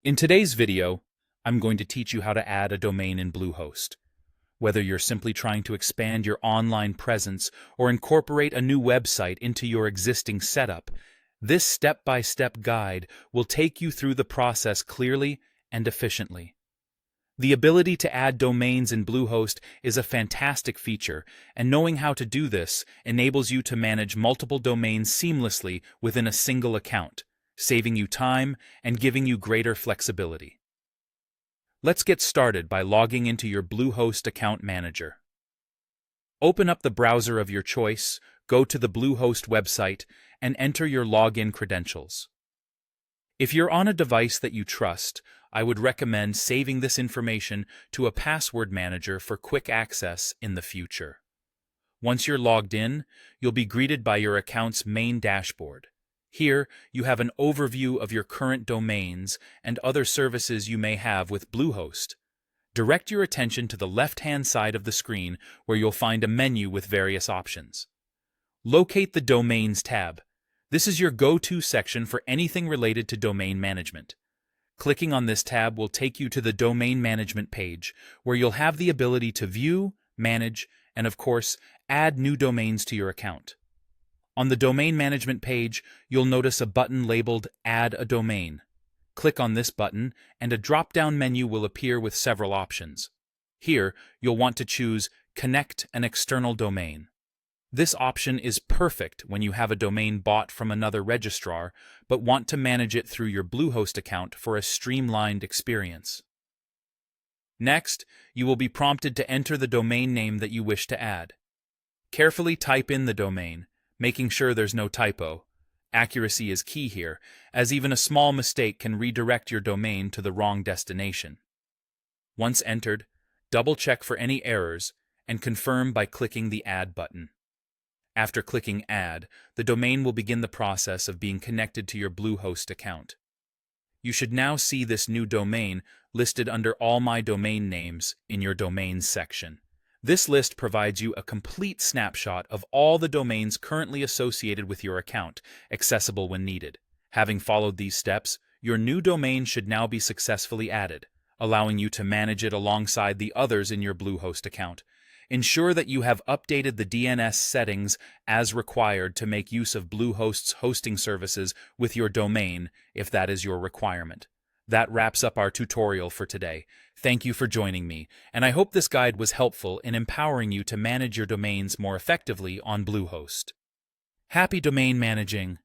In today's video, I'm going to teach you how to add a domain in Bluehost. Whether you're simply trying to expand your online presence or incorporate a new website into your existing setup, this step-by-step guide will take you through the process clearly and efficiently. The ability to add domains in Bluehost is a fantastic feature, and knowing how to do this enables you to manage multiple domains seamlessly within a single account, saving you time and giving you greater flexibility. Let's get started by logging into your Bluehost account manager. Open up the browser of your choice, go to the Bluehost website, and enter your login credentials. If you're on a device that you trust, I would recommend saving this information to a password manager for quick access in the future. Once you're logged in, you'll be greeted by your account's main dashboard. Here, you have an overview of your current domains and other services you may have with Bluehost. Direct your attention to the left-hand side of the screen where you'll find a menu with various options. Locate the Domains tab. This is your go-to section for anything related to domain management. Clicking on this tab will take you to the domain management page, where you'll have the ability to view, manage, and of course, add new domains to your account. On the domain management page, you'll notice a button labeled Add a Domain. Click on this button, and a drop-down menu will appear with several options. Here, you'll want to choose Connect an External Domain. This option is perfect when you have a domain bought from another registrar, but want to manage it through your Bluehost account for a streamlined experience. Next, you will be prompted to enter the domain name that you wish to add. Carefully type in the domain, making sure there's no typo. Accuracy is key here, as even a small mistake can redirect your domain to the wrong destination. Once entered, double-check for any errors and confirm by clicking the Add button. After clicking Add, the domain will begin the process of being connected to your Bluehost account. You should now see this new domain listed under All My Domain Names in your Domains section. This list provides you a complete snapshot of all the domains currently associated with your account, accessible when needed. Having followed these steps, your new domain should now be successfully added, allowing you to manage it alongside the others in your Bluehost account. Ensure that you have updated the DNS settings as required to make use of Bluehost's hosting services with your domain, if that is your requirement. That wraps up our tutorial for today. Thank you for joining me, and I hope this guide was helpful in empowering you to manage your domains more effectively on Bluehost. Happy domain managing!